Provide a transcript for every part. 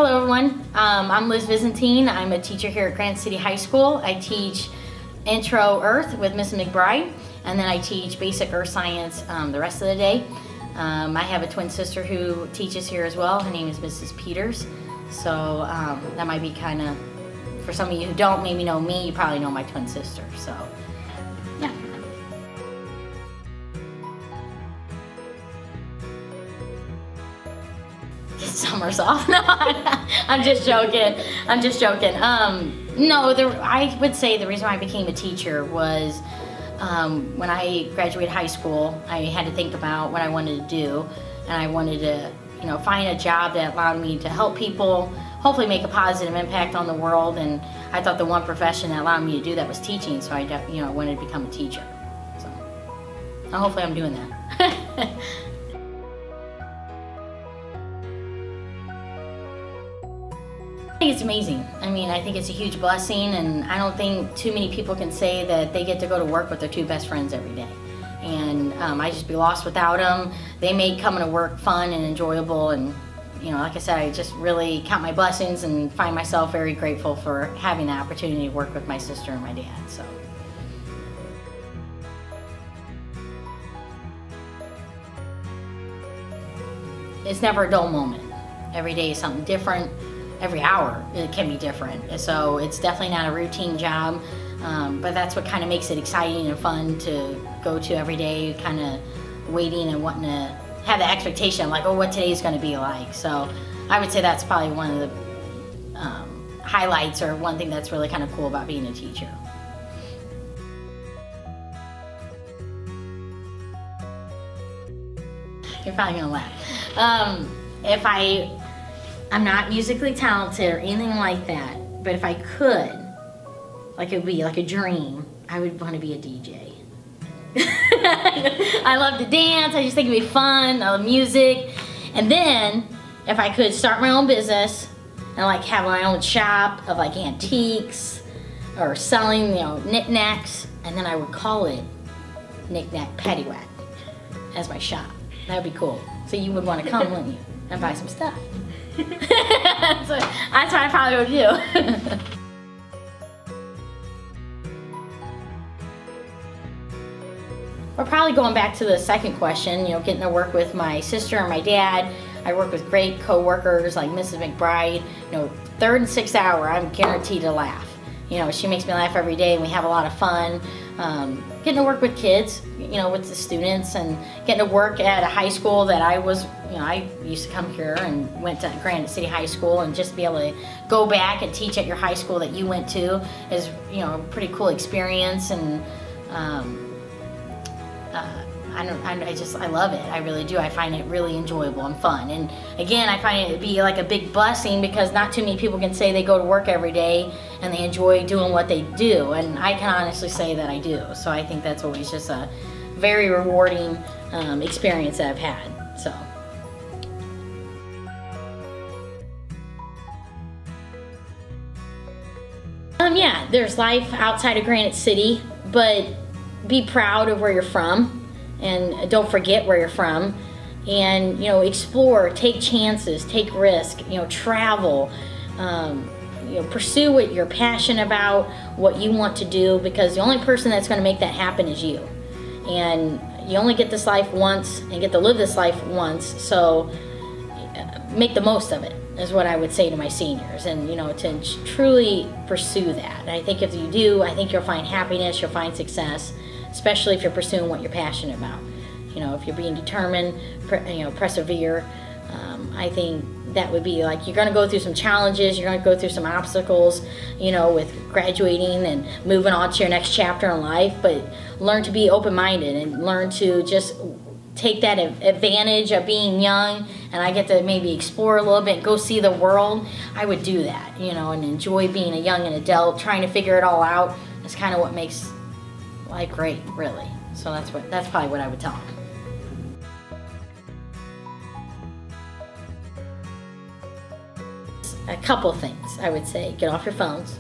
Hello everyone, I'm Liz Visintin. I'm a teacher here at Granite City High School. I teach Intro Earth with Mrs. McBride, and then I teach Basic Earth Science the rest of the day. I have a twin sister who teaches here as well. Her name is Mrs. Peters. So that might be kind of, for some of you who don't maybe know me, you probably know my twin sister. So yeah. Summer's off. No, I'm just joking. I'm just joking. No, I would say the reason why I became a teacher was when I graduated high school, I had to think about what I wanted to do, and I wanted to, find a job that allowed me to help people, hopefully make a positive impact on the world. And I thought the one profession that allowed me to do that was teaching, so I wanted to become a teacher. So hopefully I'm doing that. I think it's amazing. I mean, I think it's a huge blessing, and I don't think too many people can say that they get to go to work with their two best friends every day. And I'd just be lost without them. They make coming to work fun and enjoyable, and like I said, I just really count my blessings and find myself very grateful for having the opportunity to work with my sister and my dad. So. It's never a dull moment. Every day is something different. Every hour it can be different, so it's definitely not a routine job, but that's what kind of makes it exciting and fun to go to every day, kind of waiting and wanting to have the expectation like, oh, what today's going to be like. So I would say that's probably one of the highlights, or one thing that's really kind of cool about being a teacher. You're probably gonna laugh. I'm not musically talented or anything like that, but if I could, like it would be like a dream, I would want to be a DJ. I love to dance, I just think it'd be fun, I love music. And then, if I could start my own business and like have my own shop of like antiques or selling, knickknacks, and then I would call it Knick-Knack Paddywhack as my shop. That would be cool. So you would want to come, wouldn't you, and buy some stuff. So that's what I probably would do. We're probably going back to the second question, getting to work with my sister and my dad. I work with great co-workers like Mrs. McBride. Third and sixth hour, I'm guaranteed to laugh. She makes me laugh every day, and we have a lot of fun. Getting to work with kids, with the students, and getting to work at a high school that I was, I used to come here and went to Granite City High School, and just be able to go back and teach at your high school that you went to is, a pretty cool experience. And I love it. I really do. I find it really enjoyable and fun. And again, I find it to be like a big blessing, because not too many people can say they go to work every day and they enjoy doing what they do. And I can honestly say that I do. So I think that's always just a very rewarding experience that I've had. So. Yeah, there's life outside of Granite City, but be proud of where you're from. And don't forget where you're from, and explore, take chances, take risk, travel, pursue what you're passionate about, what you want to do, because the only person that's going to make that happen is you. And you only get this life once and get to live this life once, so make the most of it is what I would say to my seniors, and to truly pursue that. And I think if you do, I think you'll find happiness, you'll find success, especially if you're pursuing what you're passionate about. If you're being determined, persevere. I think that would be like, you're going to go through some challenges, you're going to go through some obstacles, with graduating and moving on to your next chapter in life, but learn to be open-minded and learn to just take that advantage of being young, and I get to maybe explore a little bit, go see the world. I would do that, and enjoy being a young adult, trying to figure it all out. That's kind of what makes life great, really. So that's probably what I would tell them. A couple things I would say: get off your phones,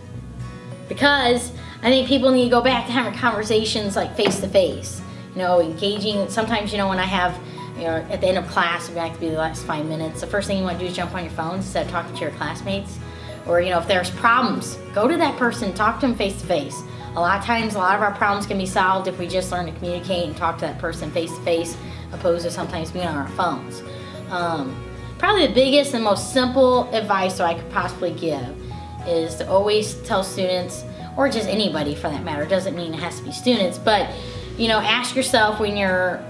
because I think people need to go back to having conversations like face to face. Engaging. Sometimes when I have You know, at the end of class, if you like to be the last 5 minutes, the first thing you want to do is jump on your phone instead of talking to your classmates. Or, you know, if there's problems, go to that person, talk to them face to face. A lot of times, a lot of our problems can be solved if we just learn to communicate and talk to that person face to face, opposed to sometimes being on our phones. Probably the biggest and most simple advice that I could possibly give is to always tell students, or just anybody for that matter, doesn't mean it has to be students, but, you know, ask yourself when you're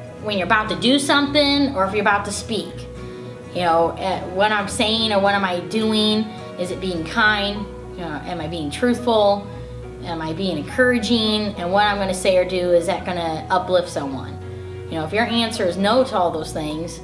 about to do something or if you're about to speak, you know, what I'm saying or what am I doing, is it being kind, you know, am I being truthful, am I being encouraging, and what I'm going to say or do, is that going to uplift someone? You know, if your answer is no to all those things,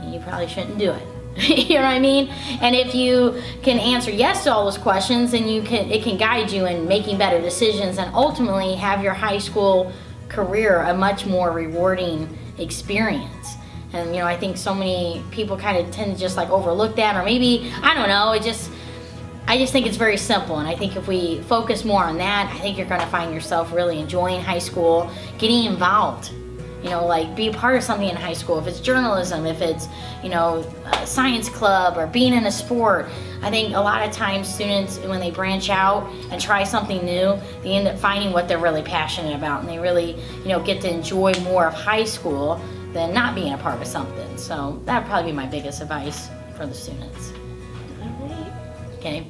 you probably shouldn't do it. You know what I mean? And if you can answer yes to all those questions, then it can guide you in making better decisions and ultimately have your high school career a much more rewarding experience. And you know, I think so many people kind of tend to just like overlook that, or maybe, I don't know, I just think it's very simple, and I think if we focus more on that, I think you're going to find yourself really enjoying high school, getting involved. You know, like be a part of something in high school. If it's journalism, if it's, you know, a science club, or being in a sport. I think a lot of times students, when they branch out and try something new, they end up finding what they're really passionate about, and they really, you know, get to enjoy more of high school than not being a part of something. So that would probably be my biggest advice for the students. All right. Okay.